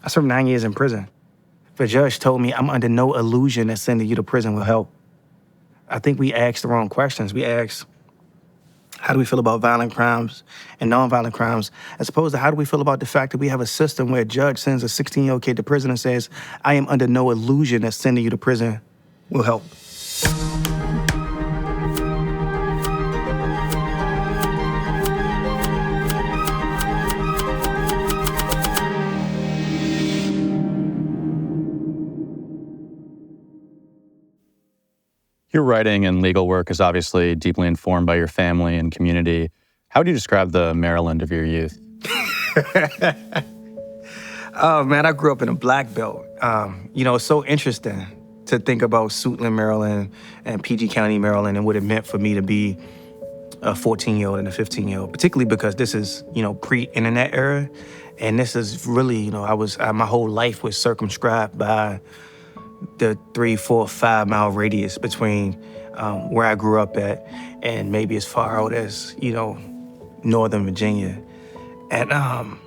I served 9 years in prison. The judge told me I'm under no illusion that sending you to prison will help. I think we asked the wrong questions. We asked, how do we feel about violent crimes and nonviolent crimes, as opposed to how do we feel about the fact that we have a system where a judge sends a 16-year-old kid to prison and says, I am under no illusion that sending you to prison will help. Your writing and legal work is obviously deeply informed by your family and community. How do you describe the Maryland of your youth? Oh, man, I grew up in a black belt. It's so interesting to think about Suitland, Maryland, and PG County, Maryland, and what it meant for me to be a 14-year-old and a 15-year-old, particularly because this is, pre-internet era. And this is really, my whole life was circumscribed by the 3, 4, 5 mile radius between where I grew up at and maybe as far out as, Northern Virginia. And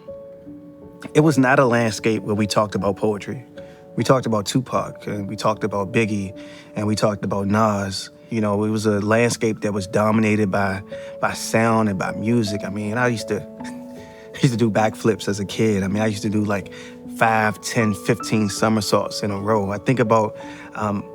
it was not a landscape where we talked about poetry. We talked about Tupac, and we talked about Biggie, and we talked about Nas. It was a landscape that was dominated by sound and by music. I mean, I used to do backflips as a kid. I mean, I used to do like 5, 10, 15 somersaults in a row. I think about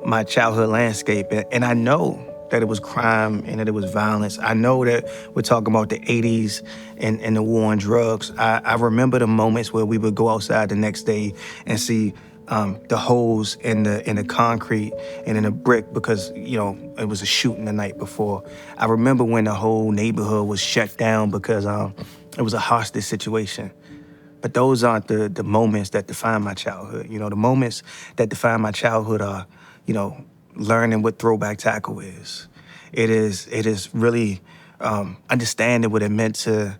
my childhood landscape, and I know that it was crime and that it was violence. I know that we're talking about the 80s and the war on drugs. I remember the moments where we would go outside the next day and see the holes in the concrete and in the brick because, it was a shooting the night before. I remember when the whole neighborhood was shut down because it was a hostage situation. But those aren't the moments that define my childhood. The moments that define my childhood are, learning what throwback tackle is. It is really understanding what it meant to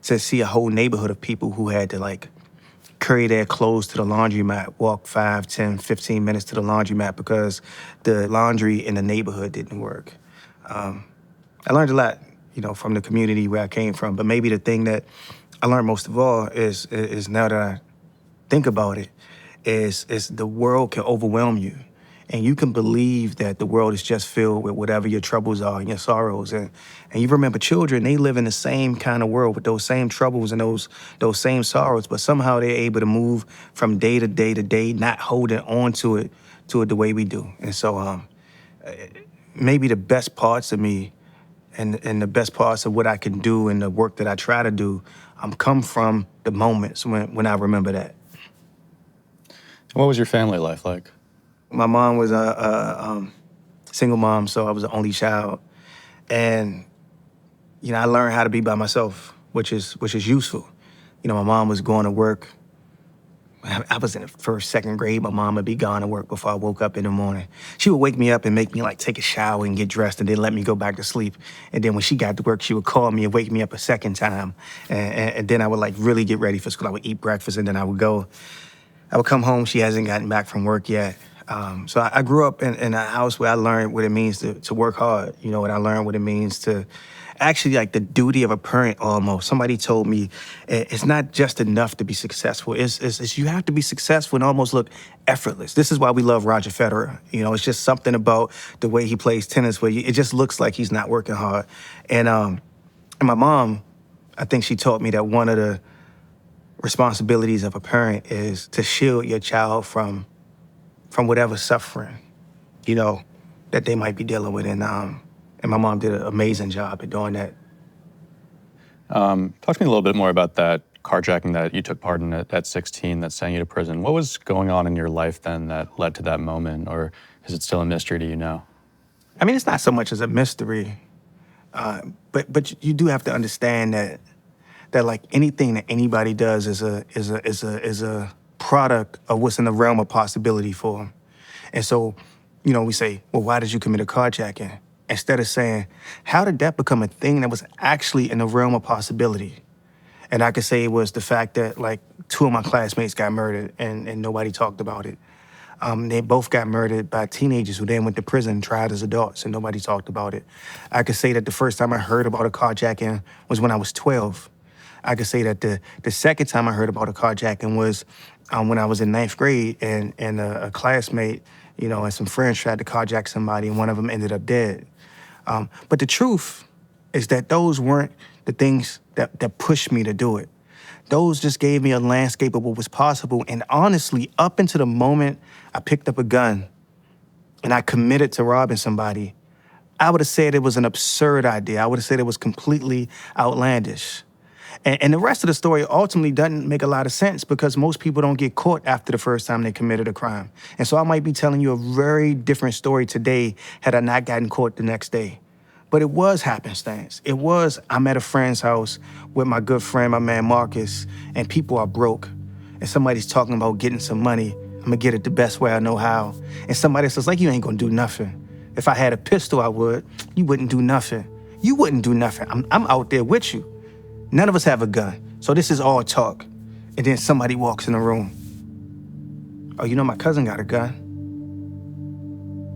see a whole neighborhood of people who had to carry their clothes to the laundromat, walk 5, 10, 15 minutes to the laundromat because the laundry in the neighborhood didn't work. I learned a lot, from the community where I came from, but maybe the thing that I learned most of all is now that I think about it, is the world can overwhelm you. And you can believe that the world is just filled with whatever your troubles are and your sorrows. And you remember children, they live in the same kind of world with those same troubles and those same sorrows, but somehow they're able to move from day to day to day, not holding on to it the way we do. And so maybe the best parts of me and the best parts of what I can do and the work that I try to do come from the moments when I remember that. What was your family life like? My mom was a single mom, so I was the only child. And, I learned how to be by myself, which is useful. My mom was going to work. I was in the first, second grade. My mom would be gone to work before I woke up in the morning. She would wake me up and make me take a shower and get dressed and then let me go back to sleep. And then when she got to work, she would call me and wake me up a second time. And then I would really get ready for school. I would eat breakfast and then I would come home. She hasn't gotten back from work yet. So I grew up in a house where I learned what it means to work hard, and I learned what it means to actually the duty of a parent almost. Somebody told me it's not just enough to be successful. It's you have to be successful and almost look effortless. This is why we love Roger Federer. It's just something about the way he plays tennis where it just looks like he's not working hard. And my mom, I think she taught me that one of the responsibilities of a parent is to shield your child from whatever suffering, that they might be dealing with. And my mom did an amazing job at doing that. Talk to me a little bit more about that carjacking that you took part in at 16 that sent you to prison. What was going on in your life then that led to that moment, or is it still a mystery to you now? I mean, it's not so much as a mystery, but you do have to understand that anything that anybody does is a product of what's in the realm of possibility for them. And so, we say, well, why did you commit a carjacking? Instead of saying, how did that become a thing that was actually in the realm of possibility? And I could say it was the fact that 2 of my classmates got murdered and nobody talked about it. They both got murdered by teenagers who then went to prison and tried as adults and nobody talked about it. I could say that the first time I heard about a carjacking was when I was 12. I could say that the second time I heard about a carjacking was when I was in ninth grade, and a classmate, and some friends tried to carjack somebody, and one of them ended up dead. But the truth is that those weren't the things that pushed me to do it. Those just gave me a landscape of what was possible. And honestly, up until the moment I picked up a gun and I committed to robbing somebody, I would have said it was an absurd idea. I would have said it was completely outlandish. And the rest of the story ultimately doesn't make a lot of sense because most people don't get caught after the first time they committed a crime. And so I might be telling you a very different story today had I not gotten caught the next day. But it was happenstance. I'm at a friend's house with my good friend, my man Marcus, and people are broke. And somebody's talking about getting some money. I'm gonna get it the best way I know how. And somebody says, like, you ain't gonna do nothing. If I had a pistol, I would. You wouldn't do nothing. You wouldn't do nothing. I'm out there with you. None of us have a gun. So this is all talk. And then somebody walks in the room. Oh, my cousin got a gun.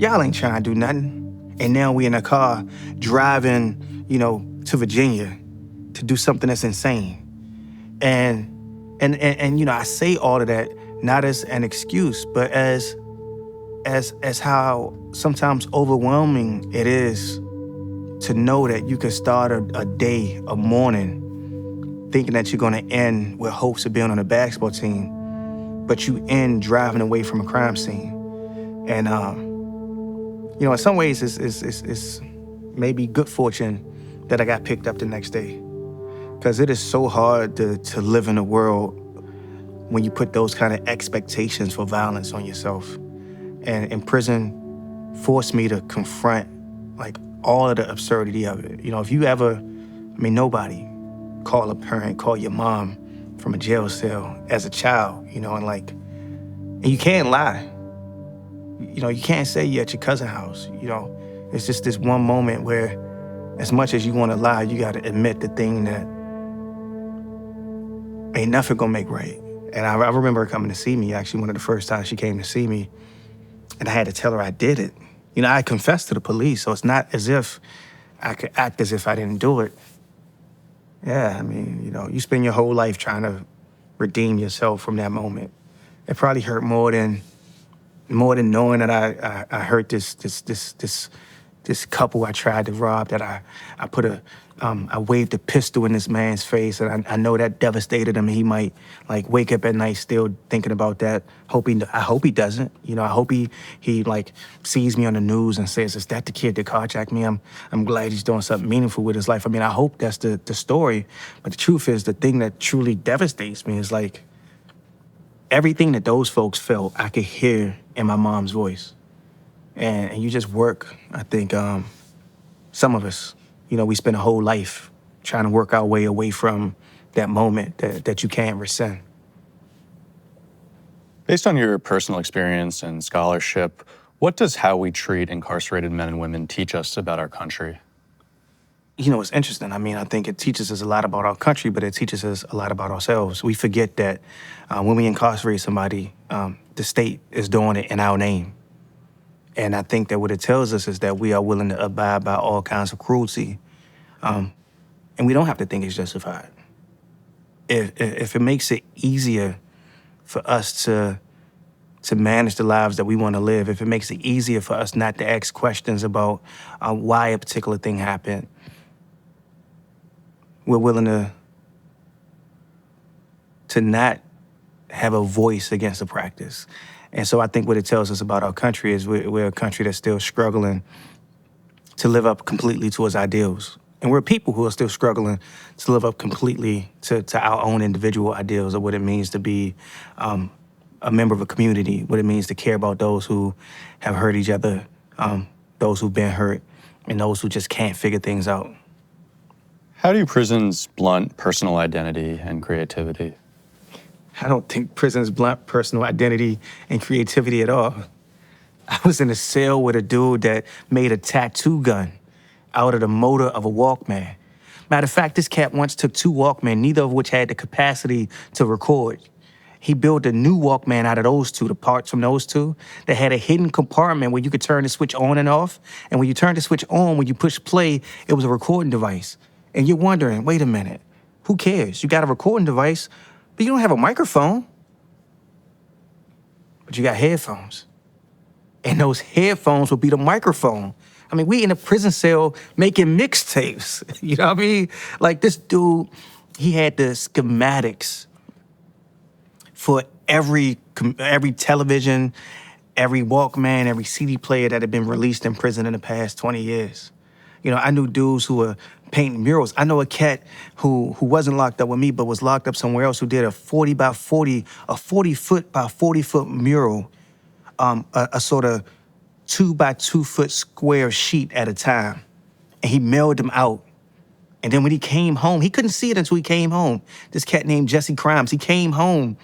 Y'all ain't trying to do nothing. And now we in a car driving, to Virginia to do something that's insane. And I say all of that not as an excuse, but as how sometimes overwhelming it is to know that you can start a day, a morning, thinking that you're gonna end with hopes of being on a basketball team, but you end driving away from a crime scene. And in some ways, it's maybe good fortune that I got picked up the next day. Because it is so hard to live in a world when you put those kind of expectations for violence on yourself. And in prison forced me to confront, like, all of the absurdity of it. If you ever, nobody, call a parent, call your mom from a jail cell as a child, and you can't lie. You can't say you're at your cousin's house. It's just this one moment where, as much as you want to lie, you got to admit the thing that ain't nothing gonna make right. And I remember her coming to see me, actually, one of the first times she came to see me, and I had to tell her I did it. I confessed to the police, so it's not as if I could act as if I didn't do it. Yeah, you spend your whole life trying to redeem yourself from that moment. It probably hurt more than knowing that I hurt this couple I tried to rob, that I waved a pistol in this man's face, and I know that devastated him. He might wake up at night still thinking about that. I hope he doesn't. I hope he sees me on the news and says, "Is that the kid that carjacked me?" I'm glad he's doing something meaningful with his life. I hope that's the story. But the truth is, the thing that truly devastates me is everything that those folks felt, I could hear in my mom's voice. And you just work, I think, some of us, we spend a whole life trying to work our way away from that moment that you can't rescind. Based on your personal experience and scholarship, what does how we treat incarcerated men and women teach us about our country? It's interesting. I think it teaches us a lot about our country, but it teaches us a lot about ourselves. We forget that when we incarcerate somebody, the state is doing it in our name. And I think that what it tells us is that we are willing to abide by all kinds of cruelty. And we don't have to think it's justified. If it makes it easier for us to manage the lives that we want to live, if it makes it easier for us not to ask questions about why a particular thing happened, we're willing to not have a voice against the practice. And so I think what it tells us about our country is we're a country that's still struggling to live up completely to its ideals. And we're people who are still struggling to live up completely to our own individual ideals of what it means to be a member of a community, what it means to care about those who have hurt each other, those who've been hurt, and those who just can't figure things out. How do prisons blunt personal identity and creativity? I don't think prisons blunt personal identity and creativity at all. I was in a cell with a dude that made a tattoo gun out of the motor of a Walkman. Matter of fact, this cat once took 2 Walkmen, neither of which had the capacity to record. He built a new Walkman out of those 2, the parts from those 2, that had a hidden compartment where you could turn the switch on and off. And when you turned the switch on, when you push play, it was a recording device. And you're wondering, wait a minute, who cares? You got a recording device, but you don't have a microphone. but you got headphones. And those headphones will be the microphone. I mean, we in a prison cell making mixtapes. You know what I mean? Like this dude, he had the schematics for every television, every Walkman, every CD player that had been released in prison in the past 20 years. You know, I knew dudes who were painting murals. I know a cat who wasn't locked up with me, but was locked up somewhere else, who did a 40 by 40, a 40-foot by 40-foot mural, a sort of 2 by 2 foot square sheet at a time. And he mailed them out. And then when he came home, he couldn't see it until he came home. This cat named Jesse Crimes, he came home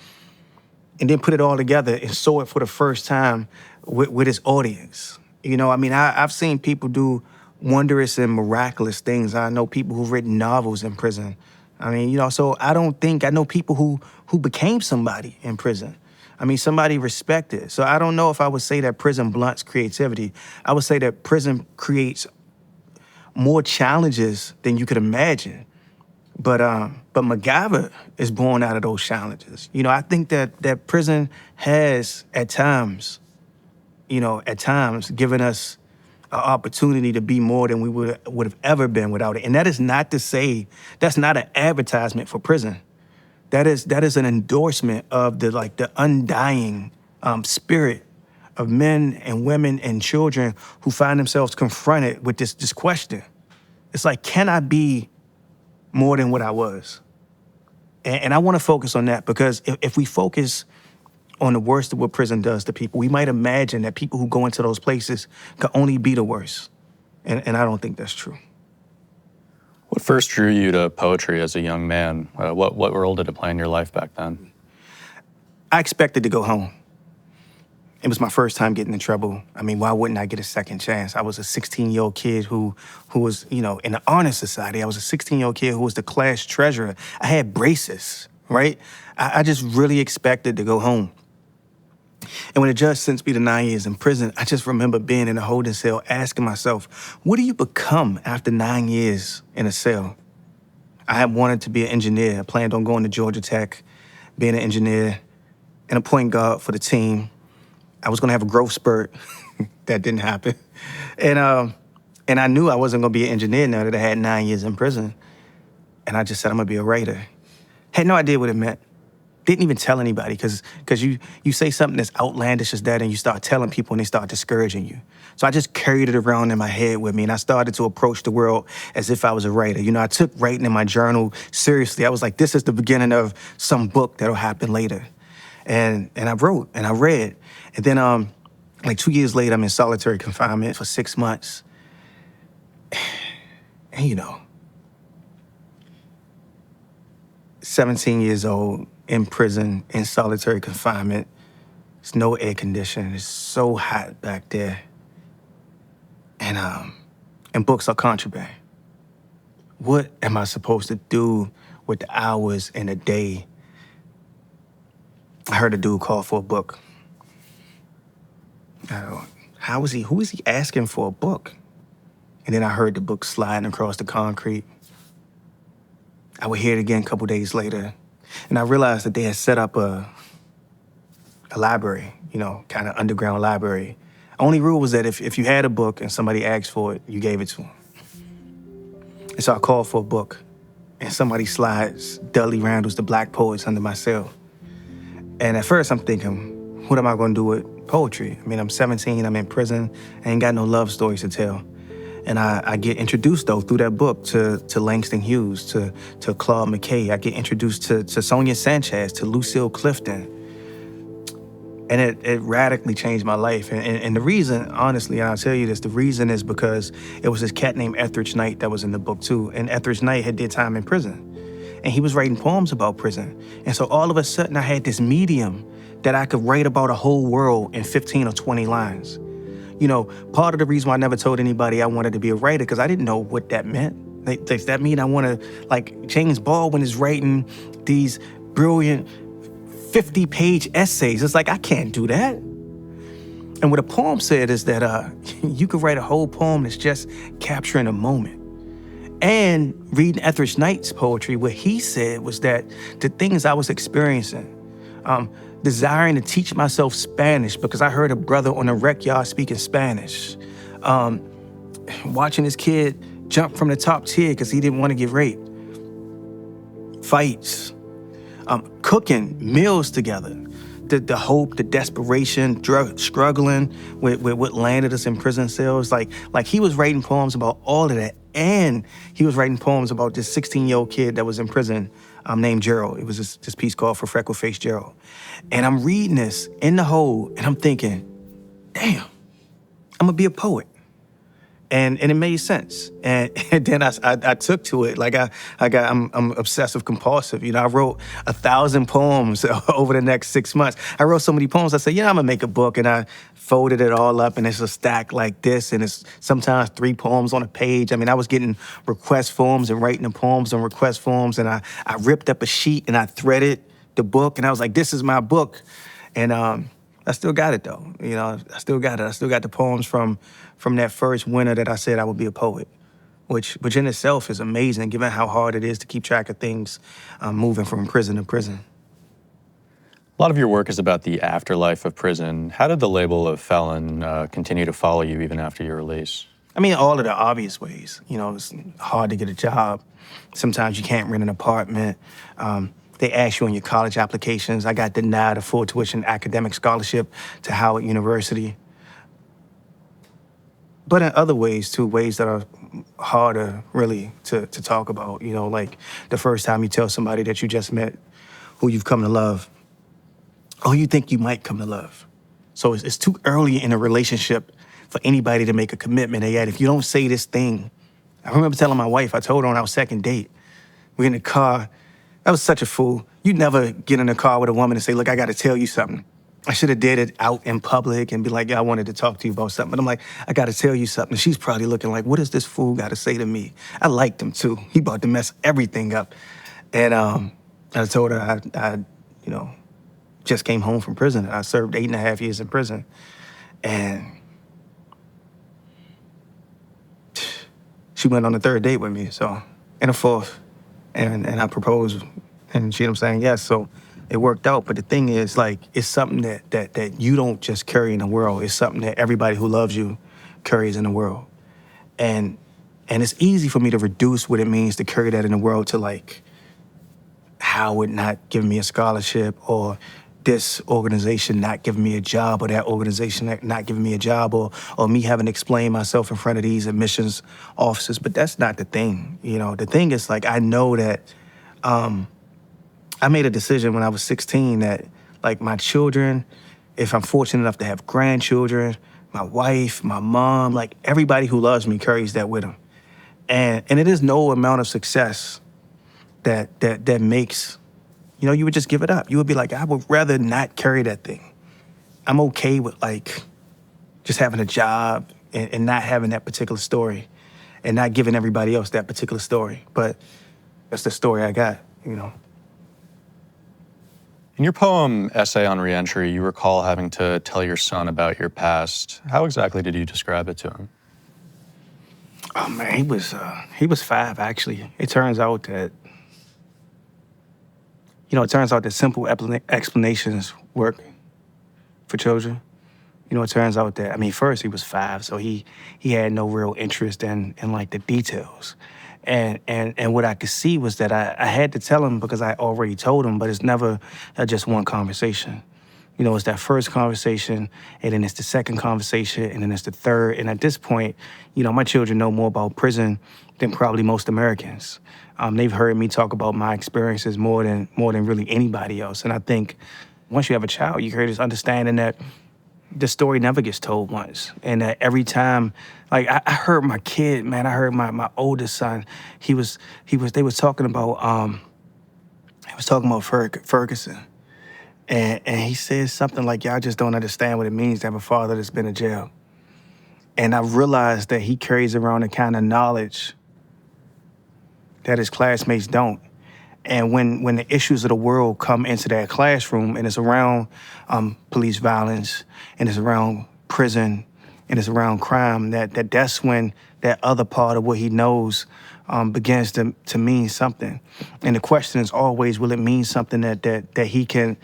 and then put it all together and saw it for the first time with his audience. You know, I mean, I've seen people do wondrous and miraculous things. I know people who've written novels in prison. I mean, you know, so I know people who became somebody in prison. I mean, somebody respected. So I don't know if I would say that prison blunts creativity. I would say that prison creates more challenges than you could imagine. But MacGyver is born out of those challenges. You know, I think that prison has at times given us an opportunity to be more than we would have ever been without it. And that is not to say, that's not an advertisement for prison. That is an endorsement of the undying spirit of men and women and children who find themselves confronted with this question. It's like, can I be more than what I was? And I want to focus on that, because if we focus on the worst of what prison does to people, we might imagine that people who go into those places can only be the worst. And I don't think that's true. What first drew you to poetry as a young man? What role did it play in your life back then? I expected to go home. It was my first time getting in trouble. I mean, why wouldn't I get a second chance? I was a 16-year-old kid who was, you know, in the honor society. I was a 16-year-old kid who was the class treasurer. I had braces, right? I just really expected to go home. And when the judge sentenced me to 9 years in prison, I just remember being in a holding cell asking myself, what do you become after 9 years in a cell? I had wanted to be an engineer. I planned on going to Georgia Tech, being an engineer, and a point guard for the team. I was gonna have a growth spurt. That didn't happen. And I knew I wasn't gonna be an engineer now that I had 9 years in prison. And I just said, I'm gonna be a writer. Had no idea what it meant. Didn't even tell anybody, because you say something that's outlandish as that and you start telling people and they start discouraging you. So I just carried it around in my head with me, and I started to approach the world as if I was a writer. You know, I took writing in my journal seriously. I was like, this is the beginning of some book that'll happen later. And I wrote and I read. And then like 2 years later, I'm in solitary confinement for 6 months. And you know, 17 years old, in prison, in solitary confinement. There's no air conditioning. It's so hot back there. And books are contraband. What am I supposed to do with the hours in a day? I heard a dude call for a book. Who is he asking for a book? And then I heard the book sliding across the concrete. I would hear it again a couple days later. And I realized that they had set up a library, you know, kind of underground library. Only rule was that if you had a book and somebody asked for it, you gave it to them. And so I called for a book, and somebody slides Dudley Randall's The Black Poets under my cell. And at first I'm thinking, what am I gonna do with poetry? I mean, I'm 17, I'm in prison, I ain't got no love stories to tell. And I get introduced, though, through that book to Langston Hughes, to Claude McKay. I get introduced to Sonia Sanchez, to Lucille Clifton. And it radically changed my life. And the reason, honestly, and I'll tell you this, the reason is because it was this cat named Etheridge Knight that was in the book, too. And Etheridge Knight had did time in prison. And he was writing poems about prison. And so all of a sudden, I had this medium that I could write about a whole world in 15 or 20 lines. You know, part of the reason why I never told anybody I wanted to be a writer, because I didn't know what that meant. Does that mean I want to, like James Baldwin is writing these brilliant 50-page essays? It's like, I can't do that. And what a poem said is that you could write a whole poem that's just capturing a moment. And reading Etheridge Knight's poetry, what he said was that the things I was experiencing Desiring to teach myself Spanish because I heard a brother on the rec yard speaking Spanish. Watching this kid jump from the top tier because he didn't want to get raped. Fights. Cooking meals together. The hope, the desperation, struggling with what landed us in prison cells. Like he was writing poems about all of that. And he was writing poems about this 16-year-old kid that was in prison named Gerald. It was this piece called For Freckle-Faced Gerald. And I'm reading this in the hole, and I'm thinking, damn, I'm gonna be a poet. And it made sense. And then I took to it. Like I'm obsessive compulsive. You know, I wrote 1,000 poems over the next 6 months. I wrote so many poems, I said, I'm gonna make a book. And I folded it all up and it's a stack like this. And it's sometimes 3 poems on a page. I mean, I was getting request forms and writing the poems on request forms. And I ripped up a sheet and I threaded the book. And I was like, this is my book. And I still got it though. You know, I still got it. I still got the poems from that first winter that I said I would be a poet, which in itself is amazing given how hard it is to keep track of things moving from prison to prison. A lot of your work is about the afterlife of prison. How did the label of felon continue to follow you even after your release? I mean, all of the obvious ways. You know, it's hard to get a job. Sometimes you can't rent an apartment. They ask you on your college applications. I got denied a full tuition academic scholarship to Howard University. But in other ways, too, ways that are harder, really, to talk about. You know, like the first time you tell somebody that you just met who you've come to love, or you think you might come to love. So it's too early in a relationship for anybody to make a commitment. And yet, if you don't say this thing, I remember telling my wife, I told her on our second date, we're in the car. I was such a fool. You never get in a car with a woman and say, look, I got to tell you something. I should have did it out in public and be like, I wanted to talk to you about something. But I'm like, I got to tell you something. She's probably looking like, what does this fool got to say to me? I liked him, too. He about to mess everything up. And I told her I just came home from prison. I served 8.5 years in prison. And she went on the third date with me, so, and a fourth. And I proposed, and she ended up saying yes. So it worked out. But the thing is, like, it's something that you don't just carry in the world. It's something that everybody who loves you carries in the world. And it's easy for me to reduce what it means to carry that in the world to, like, Howard not giving me a scholarship, or this organization not giving me a job, or that organization not giving me a job, or me having to explain myself in front of these admissions officers. But that's not the thing. You know, the thing is, like, I know that I made a decision when I was 16 that, like, my children, if I'm fortunate enough to have grandchildren, my wife, my mom, like, everybody who loves me carries that with them. And it is no amount of success that makes, you would just give it up. You would be like, I would rather not carry that thing. I'm okay with, like, just having a job and not having that particular story and not giving everybody else that particular story. But that's the story I got, In your poem, Essay on Reentry, you recall having to tell your son about your past. How exactly did you describe it to him? Oh, man, he was 5, actually. It turns out that simple explanations work for children. It turns out that, first he was 5, so he had no real interest in like the details. And what I could see was that I had to tell him because I already told him, but it's never just one conversation. It's that first conversation, and then it's the second conversation, and then it's the third. And at this point, my children know more about prison than probably most Americans. They've heard me talk about my experiences more than really anybody else. And I think once you have a child, you hear this understanding that the story never gets told once. And that every time, like, I heard my kid, man, I heard my oldest son, they was talking about Ferguson. And he said something like, y'all just don't understand what it means to have a father that's been in jail. And I realized that he carries around the kind of knowledge that his classmates don't. And when the issues of the world come into that classroom, and it's around police violence, and it's around prison, and it's around crime, that's when that other part of what he knows begins to mean something. And the question is always, will it mean something that he can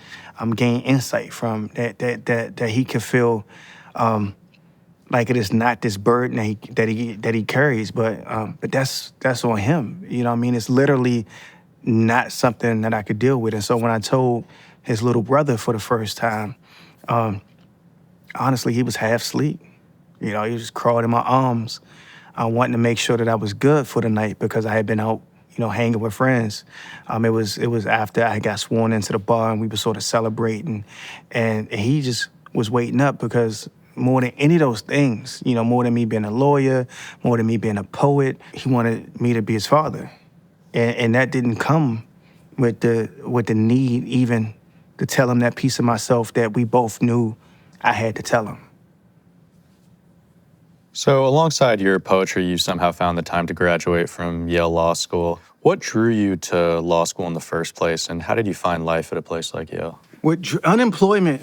gain insight from, that he can feel like it is not this burden that he carries, but that's on him. You know what I mean? It's literally not something that I could deal with. And so when I told his little brother for the first time, honestly, he was half asleep. You know, he just crawled in my arms, wanting to make sure that I was good for the night because I had been out, you know, hanging with friends. It was after I got sworn into the bar and we were sort of celebrating, and he just was waiting up because more than any of those things, you know, more than me being a lawyer, more than me being a poet, he wanted me to be his father, and that didn't come with the need even to tell him that piece of myself that we both knew I had to tell him. So alongside your poetry, you somehow found the time to graduate from Yale Law School. What drew you to law school in the first place, and how did you find life at a place like Yale? Unemployment,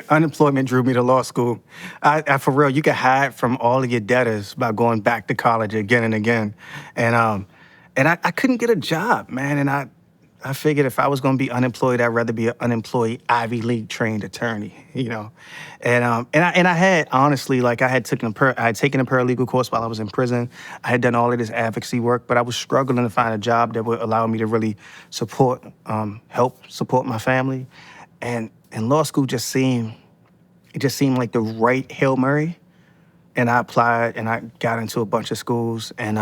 unemployment drew me to law school. I for real, you can hide from all of your debtors by going back to college again and again. And I couldn't get a job, man. And I figured if I was going to be unemployed, I'd rather be an unemployed Ivy League trained attorney, you know. And I had honestly, like I had taken a paralegal course while I was in prison. I had done all of this advocacy work, but I was struggling to find a job that would allow me to really help support my family. And law school just seemed like the right Hail Mary. And I applied and I got into a bunch of schools, and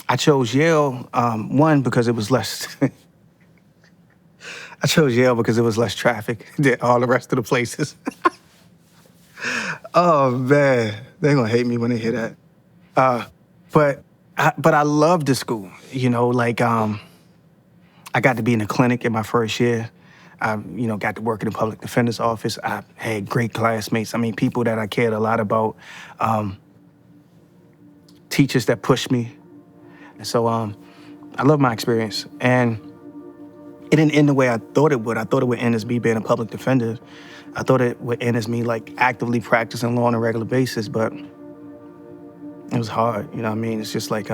I chose Yale, one, because it was less. I chose Yale because it was less traffic than all the rest of the places. Oh man, they're gonna hate me when they hear that. But I loved the school. You know, like I got to be in the clinic in my first year. I, you know, got to work in the public defender's office. I had great classmates. I mean, people that I cared a lot about. Teachers that pushed me. And so I love my experience. And it didn't end the way I thought it would. I thought it would end as me being a public defender. I thought it would end as me like actively practicing law on a regular basis, but it was hard, you know what I mean? It's just like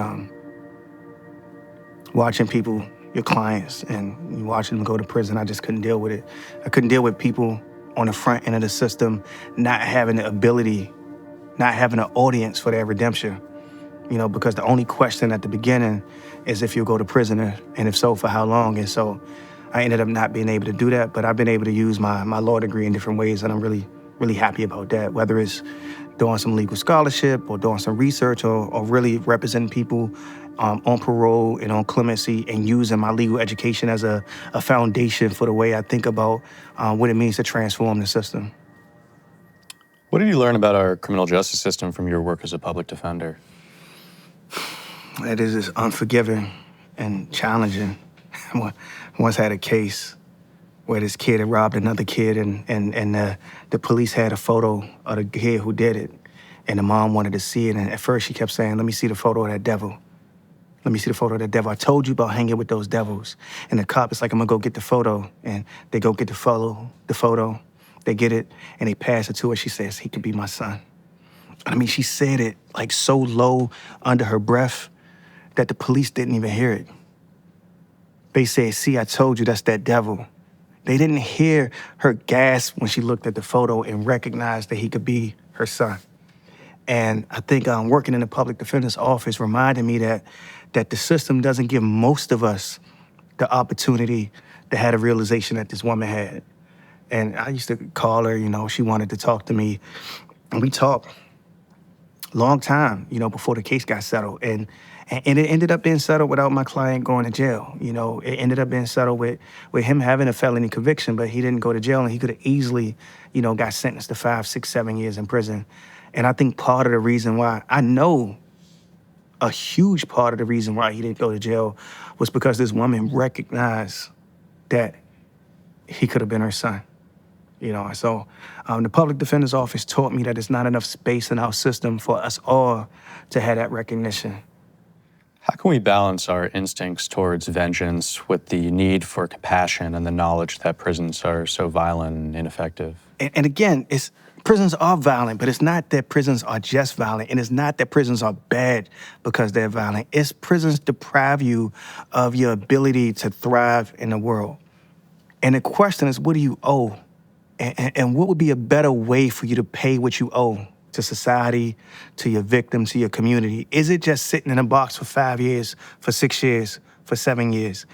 watching people, your clients, and watching them go to prison. I just couldn't deal with it. I couldn't deal with people on the front end of the system not having the ability, not having an audience for their redemption. You know, because the only question at the beginning is if you'll go to prison, and if so, for how long. And so I ended up not being able to do that, but I've been able to use my law degree in different ways, and I'm really, really happy about that, whether it's doing some legal scholarship or doing some research or really representing people on parole and on clemency and using my legal education as a foundation for the way I think about what it means to transform the system. What did you learn about our criminal justice system from your work as a public defender? It is just unforgiving and challenging. I once had a case where this kid had robbed another kid, and the police had a photo of the kid who did it, and the mom wanted to see it. And at first she kept saying, "Let me see the photo of that devil. Let me see the photo of that devil. I told you about hanging with those devils." And the cop is like, "I'm gonna go get the photo." And they go get the photo, they get it, and they pass it to her. She says, "He could be my son." I mean, she said it like so low under her breath that the police didn't even hear it. They said, "See, I told you, that's that devil." They didn't hear her gasp when she looked at the photo and recognized that he could be her son. And I think working in the public defender's office reminded me that the system doesn't give most of us the opportunity to have a realization that this woman had. And I used to call her, you know, she wanted to talk to me. And we talked long time, you know, before the case got settled. And it ended up being settled without my client going to jail. You know, it ended up being settled with him having a felony conviction, but he didn't go to jail, and he could have easily, you know, got sentenced to 5, 6, 7 years in prison. And I think part of the reason why, I know a huge part of the reason why he didn't go to jail was because this woman recognized that he could have been her son. You know, so the public defender's office taught me that there's not enough space in our system for us all to have that recognition. How can we balance our instincts towards vengeance with the need for compassion and the knowledge that prisons are so violent and ineffective? And again, prisons are violent, but it's not that prisons are just violent, and it's not that prisons are bad because they're violent. It's prisons deprive you of your ability to thrive in the world. And the question is, what do you owe? And what would be a better way for you to pay what you owe to society, to your victims, to your community? Is it just sitting in a box for 5 years, for 6 years, for 7 years?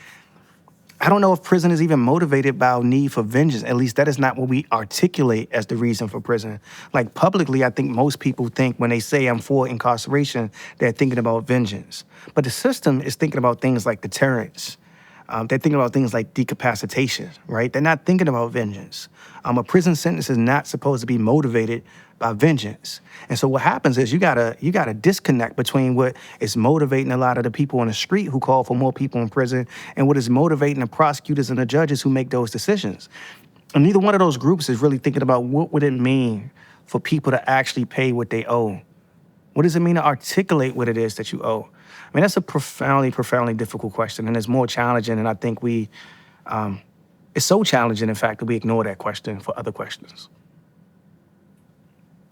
I don't know if prison is even motivated by a need for vengeance. At least that is not what we articulate as the reason for prison. Like publicly, I think most people think when they say I'm for incarceration, they're thinking about vengeance. But the system is thinking about things like deterrence. They're thinking about things like decapacitation, right? They're not thinking about vengeance. A prison sentence is not supposed to be motivated by vengeance. And so what happens is you got a disconnect between what is motivating a lot of the people on the street who call for more people in prison and what is motivating the prosecutors and the judges who make those decisions. And neither one of those groups is really thinking about what would it mean for people to actually pay what they owe. What does it mean to articulate what it is that you owe? I mean, that's a profoundly, profoundly difficult question, and it's more challenging, and I think it's so challenging, in fact, that we ignore that question for other questions.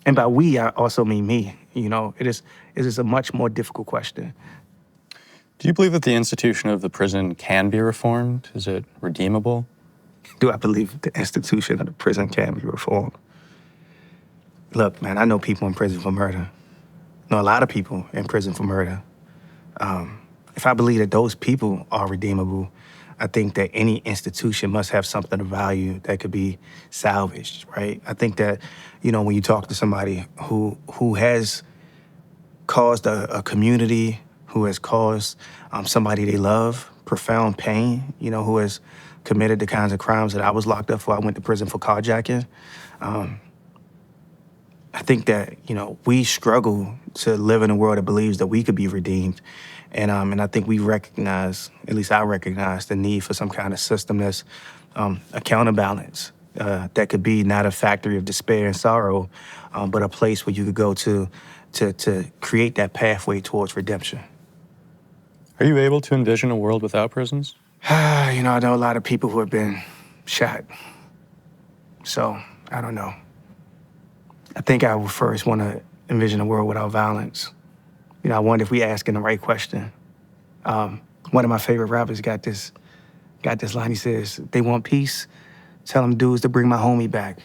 And by we, I also mean me. It is a much more difficult question. Do you believe that the institution of the prison can be reformed? Is it redeemable? Do I believe the institution of the prison can be reformed? Look, man, I know people in prison for murder. I know a lot of people in prison for murder. If I believe that those people are redeemable, I think that any institution must have something of value that could be salvaged, right? I think that, when you talk to somebody who has caused a community, who has caused somebody they love profound pain, who has committed the kinds of crimes that I was locked up for. I went to prison for carjacking. I think that, we struggle to live in a world that believes that we could be redeemed. And I think we recognize, at least I recognize, the need for some kind of system that's a counterbalance that could be not a factory of despair and sorrow, but a place where you could go to create that pathway towards redemption. Are you able to envision a world without prisons? I know a lot of people who have been shot. So, I don't know. I think I would first want to envision a world without violence. I wonder if we asking the right question. One of my favorite rappers got this line. He says, "They want peace, tell them dudes to bring my homie back."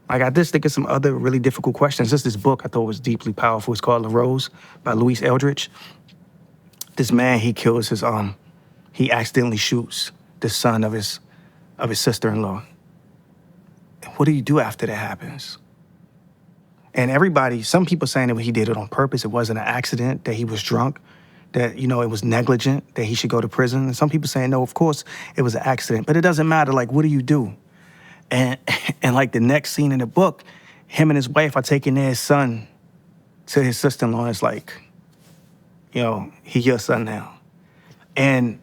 I got this thinking some other really difficult questions. This book I thought was deeply powerful. It's called La Rose by Louis Eldridge. This man, he accidentally shoots the son of his sister-in-law. What do you do after that happens? And some people saying that he did it on purpose, it wasn't an accident, that he was drunk, that, it was negligent, that he should go to prison. And some people saying, no, of course it was an accident, but it doesn't matter. What do you do? And the next scene in the book, him and his wife are taking their son to his sister-in-law. It's he's your son now. And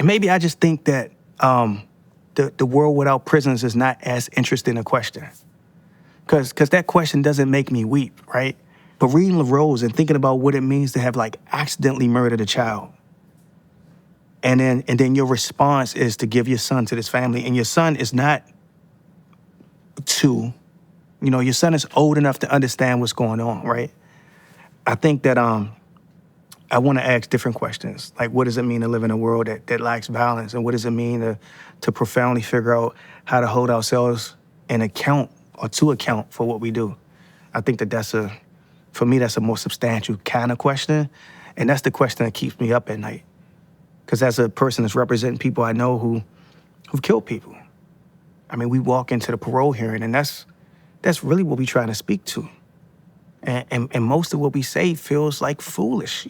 maybe I just think that the world without prisons is not as interesting a question. Because that question doesn't make me weep, right? But reading La Rose and thinking about what it means to have accidentally murdered a child. And then your response is to give your son to this family. And your son is not 2. Your son is old enough to understand what's going on, right? I think that I want to ask different questions. What does it mean to live in a world that lacks violence? And what does it mean to profoundly figure out how to hold ourselves to account for what we do? I think that for me, that's a more substantial kind of question. And that's the question that keeps me up at night. Because as a person that's representing people I know who've killed people, I mean, we walk into the parole hearing, and that's really what we're trying to speak to. And most of what we say feels foolish.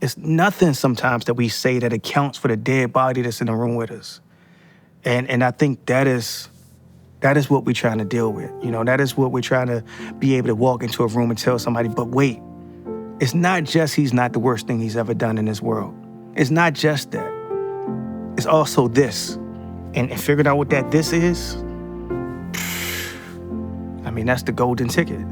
It's nothing sometimes that we say that accounts for the dead body that's in the room with us. And I think that is what we're trying to deal with. That is what we're trying to be able to walk into a room and tell somebody, but wait, it's not just he's not the worst thing he's ever done in this world. It's not just that. It's also this. And figuring out what this is, I mean, that's the golden ticket.